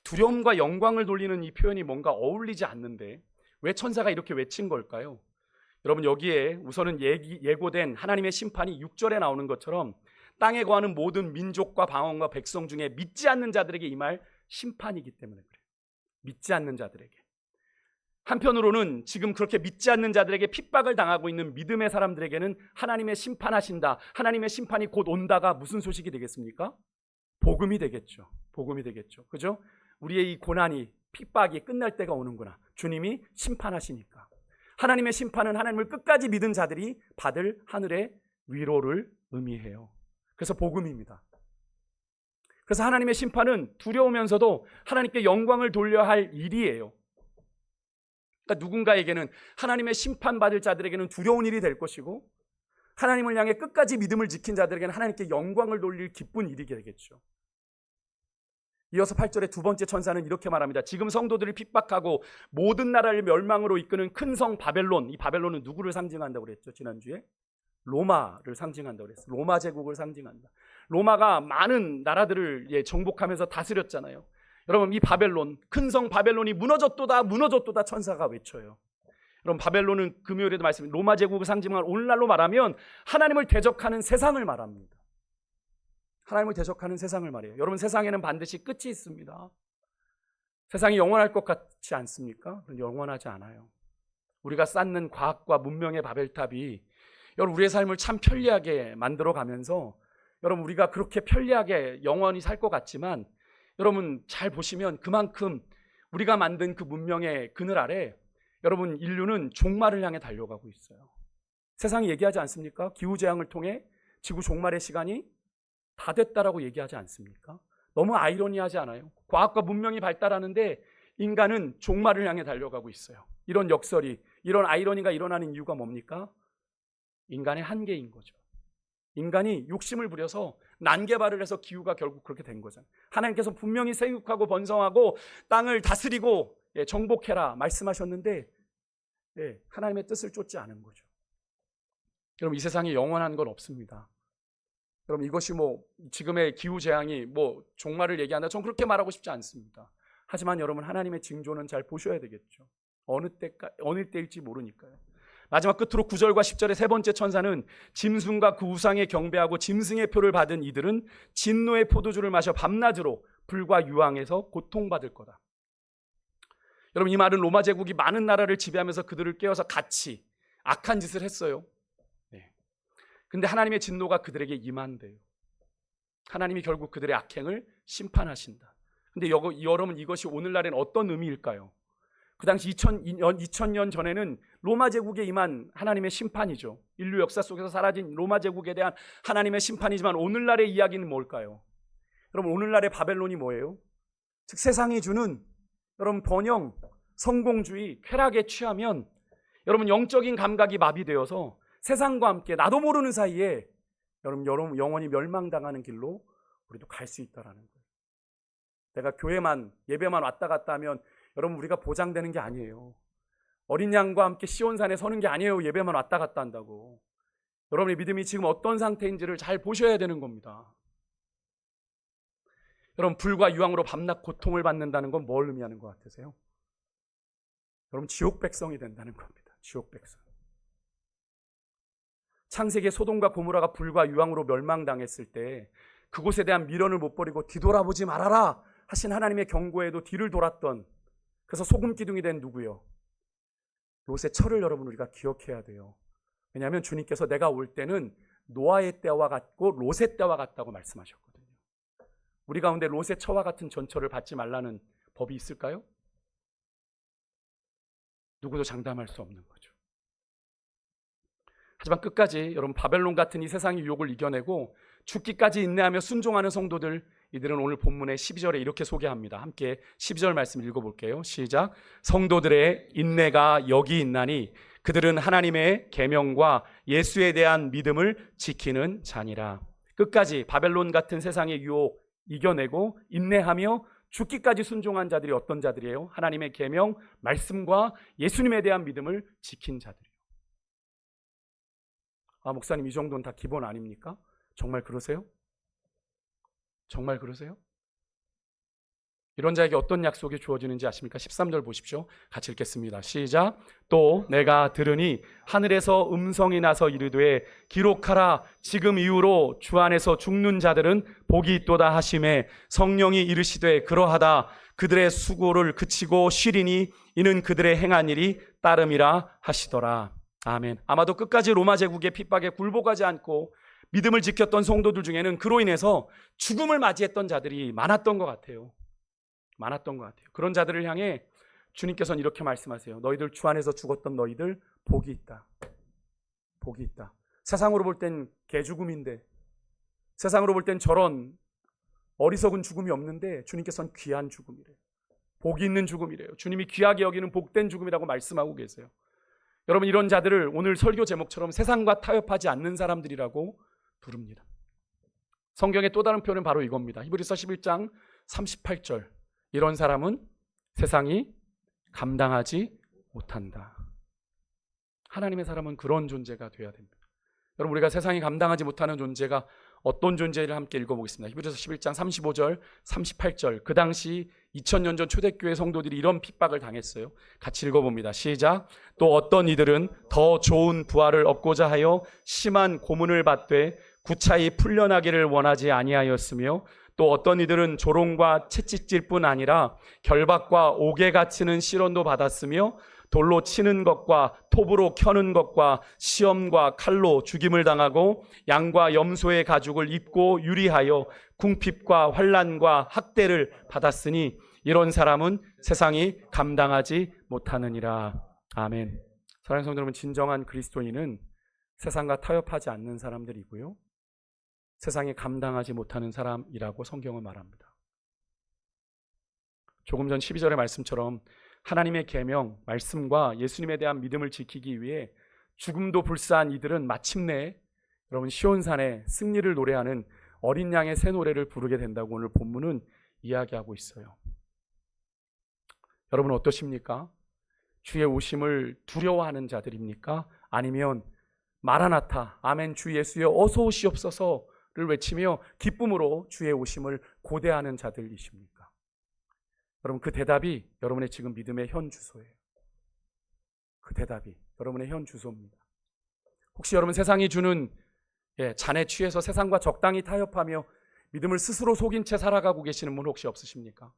두려움과 영광을 돌리는 이 표현이 뭔가 어울리지 않는데 왜 천사가 이렇게 외친 걸까요? 여러분 여기에 우선은 예고된 하나님의 심판이 6절에 나오는 것처럼 땅에 거하는 모든 민족과 방언과 백성 중에 믿지 않는 자들에게 임할 심판이기 때문에 그래요. 믿지 않는 자들에게. 한편으로는 지금 그렇게 믿지 않는 자들에게 핍박을 당하고 있는 믿음의 사람들에게는 하나님의 심판하신다. 하나님의 심판이 곧 온다가 무슨 소식이 되겠습니까? 복음이 되겠죠. 복음이 되겠죠. 그죠? 우리의 이 고난이 핍박이 끝날 때가 오는구나. 주님이 심판하시니까. 하나님의 심판은 하나님을 끝까지 믿은 자들이 받을 하늘의 위로를 의미해요. 그래서 복음입니다. 그래서 하나님의 심판은 두려우면서도 하나님께 영광을 돌려야 할 일이에요. 그러니까 누군가에게는 하나님의 심판받을 자들에게는 두려운 일이 될 것이고 하나님을 향해 끝까지 믿음을 지킨 자들에게는 하나님께 영광을 돌릴 기쁜 일이 되겠죠. 이어서 8절에 두 번째 천사는 이렇게 말합니다. 지금 성도들을 핍박하고 모든 나라를 멸망으로 이끄는 큰 성 바벨론, 이 바벨론은 누구를 상징한다고 그랬죠? 지난주에 로마를 상징한다고 그랬어요. 로마 제국을 상징한다. 로마가 많은 나라들을 정복하면서 다스렸잖아요. 여러분 이 바벨론, 큰 성 바벨론이 무너졌도다 천사가 외쳐요. 여러분 바벨론은 금요일에도 말씀드린 로마 제국을 상징한 오늘날로 말하면 하나님을 대적하는 세상을 말합니다. 하나님을 대적하는 세상을 말해요. 여러분 세상에는 반드시 끝이 있습니다. 세상이 영원할 것 같지 않습니까? 영원하지 않아요. 우리가 쌓는 과학과 문명의 바벨탑이 여러분 우리의 삶을 참 편리하게 만들어가면서 여러분 우리가 그렇게 편리하게 영원히 살 것 같지만 여러분 잘 보시면 그만큼 우리가 만든 그 문명의 그늘 아래 여러분 인류는 종말을 향해 달려가고 있어요. 세상이 얘기하지 않습니까? 기후재앙을 통해 지구 종말의 시간이 다 됐다라고 얘기하지 않습니까? 너무 아이러니하지 않아요? 과학과 문명이 발달하는데 인간은 종말을 향해 달려가고 있어요. 이런 역설이, 이런 아이러니가 일어나는 이유가 뭡니까? 인간의 한계인 거죠. 인간이 욕심을 부려서 난개발을 해서 기후가 결국 그렇게 된 거잖아요. 하나님께서 분명히 생육하고 번성하고 땅을 다스리고 정복해라 말씀하셨는데 하나님의 뜻을 쫓지 않은 거죠. 여러분, 이 세상에 영원한 건 없습니다. 여러분, 이것이 지금의 기후 재앙이 종말을 얘기한다, 전 그렇게 말하고 싶지 않습니다. 하지만 여러분, 하나님의 징조는 잘 보셔야 되겠죠. 어느 때일지 모르니까요. 마지막 끝으로 9절과 10절의 세 번째 천사는 짐승과 그 우상에 경배하고 짐승의 표를 받은 이들은 진노의 포도주를 마셔 밤낮으로 불과 유황에서 고통받을 거다. 여러분, 이 말은 로마 제국이 많은 나라를 지배하면서 그들을 깨워서 같이 악한 짓을 했어요. 근데 하나님의 진노가 그들에게 임한대요. 하나님이 결국 그들의 악행을 심판하신다. 근데 여러분, 이것이 오늘날엔 어떤 의미일까요? 그 당시 2000년 전에는 로마 제국에 임한 하나님의 심판이죠. 인류 역사 속에서 사라진 로마 제국에 대한 하나님의 심판이지만 오늘날의 이야기는 뭘까요? 여러분, 오늘날의 바벨론이 뭐예요? 즉 세상이 주는 여러분 번영, 성공주의, 쾌락에 취하면 여러분 영적인 감각이 마비되어서 세상과 함께 나도 모르는 사이에 여러분 영원히 멸망당하는 길로 우리도 갈 수 있다라는 거예요. 내가 교회만 예배만 왔다 갔다 하면 여러분 우리가 보장되는 게 아니에요. 어린 양과 함께 시온산에 서는 게 아니에요. 예배만 왔다 갔다 한다고. 여러분의 믿음이 지금 어떤 상태인지를 잘 보셔야 되는 겁니다. 여러분, 불과 유황으로 밤낮 고통을 받는다는 건 뭘 의미하는 것 같으세요? 여러분, 지옥 백성이 된다는 겁니다. 지옥 백성. 창세기에 소돔과 고모라가 불과 유황으로 멸망당했을 때 그곳에 대한 미련을 못 버리고 뒤돌아보지 말아라 하신 하나님의 경고에도 뒤를 돌았던, 그래서 소금 기둥이 된 누구요? 롯의 철을 여러분 우리가 기억해야 돼요. 왜냐하면 주님께서 내가 올 때는 노아의 때와 같고 롯의 때와 같다고 말씀하셨거든요. 우리 가운데 롯의 처와 같은 전철을 받지 말라는 법이 있을까요? 누구도 장담할 수 없는 거죠. 하지만 끝까지 여러분 바벨론 같은 이 세상의 유혹을 이겨내고 죽기까지 인내하며 순종하는 성도들, 이들은 오늘 본문의 12절에 이렇게 소개합니다. 함께 12절 말씀 읽어볼게요. 시작. 성도들의 인내가 여기 있나니 그들은 하나님의 계명과 예수에 대한 믿음을 지키는 자니라. 끝까지 바벨론 같은 세상의 유혹 이겨내고 인내하며 죽기까지 순종한 자들이 어떤 자들이에요? 하나님의 계명, 말씀과 예수님에 대한 믿음을 지킨 자들이에요. 목사님, 이 정도는 다 기본 아닙니까? 정말 그러세요? 정말 그러세요? 이런 자에게 어떤 약속이 주어지는지 아십니까? 13절 보십시오. 같이 읽겠습니다. 시작. 또 내가 들으니 하늘에서 음성이 나서 이르되 기록하라. 지금 이후로 주 안에서 죽는 자들은 복이 있도다 하심에 성령이 이르시되 그러하다. 그들의 수고를 그치고 쉬리니 이는 그들의 행한 일이 따름이라 하시더라. 아멘. 아마도 끝까지 로마 제국의 핍박에 굴복하지 않고 믿음을 지켰던 성도들 중에는 그로 인해서 죽음을 맞이했던 자들이 많았던 것 같아요. 그런 자들을 향해 주님께서는 이렇게 말씀하세요. 너희들 주 안에서 죽었던 너희들 복이 있다. 복이 있다. 세상으로 볼 땐 개죽음인데, 세상으로 볼 땐 저런 어리석은 죽음이 없는데 주님께서는 귀한 죽음이래요. 복이 있는 죽음이래요. 주님이 귀하게 여기는 복된 죽음이라고 말씀하고 계세요. 여러분, 이런 자들을 오늘 설교 제목처럼 세상과 타협하지 않는 사람들이라고 부릅니다. 성경의 또 다른 표현은 바로 이겁니다. 히브리서 11장 38절. 이런 사람은 세상이 감당하지 못한다. 하나님의 사람은 그런 존재가 되어야 됩니다. 여러분, 우리가 세상이 감당하지 못하는 존재가 어떤 존재를 함께 읽어보겠습니다. 히브리서 11장 35절, 38절. 그 당시 2000년 전 초대교회 성도들이 이런 핍박을 당했어요. 같이 읽어봅니다. 시작. 또 어떤 이들은 더 좋은 부활을 얻고자 하여 심한 고문을 받되 구차히 풀려나기를 원하지 아니하였으며, 또 어떤 이들은 조롱과 채찍질뿐 아니라 결박과 옥에 갇히는 시련도 받았으며, 돌로 치는 것과 톱으로 켜는 것과 시험과 칼로 죽임을 당하고 양과 염소의 가죽을 입고 유리하여 궁핍과 환난과 학대를 받았으니 이런 사람은 세상이 감당하지 못하느니라. 아멘. 사랑하는 성도 여러분, 진정한 그리스도인은 세상과 타협하지 않는 사람들이고요, 세상이 감당하지 못하는 사람이라고 성경은 말합니다. 조금 전 12절의 말씀처럼 하나님의 계명, 말씀과 예수님에 대한 믿음을 지키기 위해 죽음도 불사한 이들은 마침내 여러분 시온산에 승리를 노래하는 어린 양의 새 노래를 부르게 된다고 오늘 본문은 이야기하고 있어요. 여러분 어떠십니까? 주의 오심을 두려워하는 자들입니까? 아니면 마라나타, 아멘 주 예수여 어서 오시옵소서를 외치며 기쁨으로 주의 오심을 고대하는 자들이십니까? 여러분 그 대답이 여러분의 지금 믿음의 현 주소예요. 그 대답이 여러분의 현 주소입니다. 혹시 여러분 세상이 주는 잔에 취해서 세상과 적당히 타협하며 믿음을 스스로 속인 채 살아가고 계시는 분 혹시 없으십니까?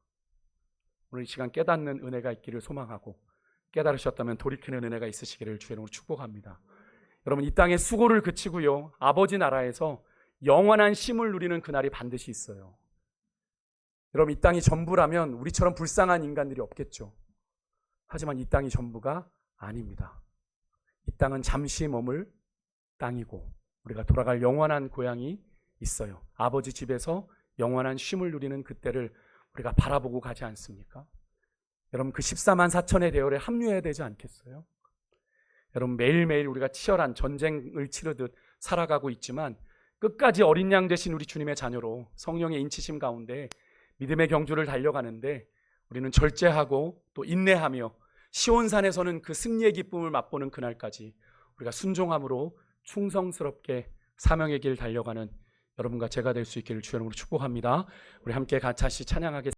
오늘 이 시간 깨닫는 은혜가 있기를 소망하고 깨달으셨다면 돌이키는 은혜가 있으시기를 주의 이름으로 축복합니다. 여러분 이 땅의 수고를 그치고요 아버지 나라에서 영원한 쉼을 누리는 그날이 반드시 있어요. 여러분 이 땅이 전부라면 우리처럼 불쌍한 인간들이 없겠죠. 하지만 이 땅이 전부가 아닙니다. 이 땅은 잠시 머물 땅이고 우리가 돌아갈 영원한 고향이 있어요. 아버지 집에서 영원한 쉼을 누리는 그때를 우리가 바라보고 가지 않습니까? 여러분 그 14만 4천의 대열에 합류해야 되지 않겠어요? 여러분 매일매일 우리가 치열한 전쟁을 치르듯 살아가고 있지만 끝까지 어린 양 되신 우리 주님의 자녀로 성령의 인치심 가운데 믿음의 경주를 달려가는데 우리는 절제하고 또 인내하며 시온산에서는 그 승리의 기쁨을 맛보는 그날까지 우리가 순종함으로 충성스럽게 사명의 길 달려가는 여러분과 제가 될 수 있기를 주의 이름으로 축복합니다. 우리 함께 같이 찬양하겠습니다.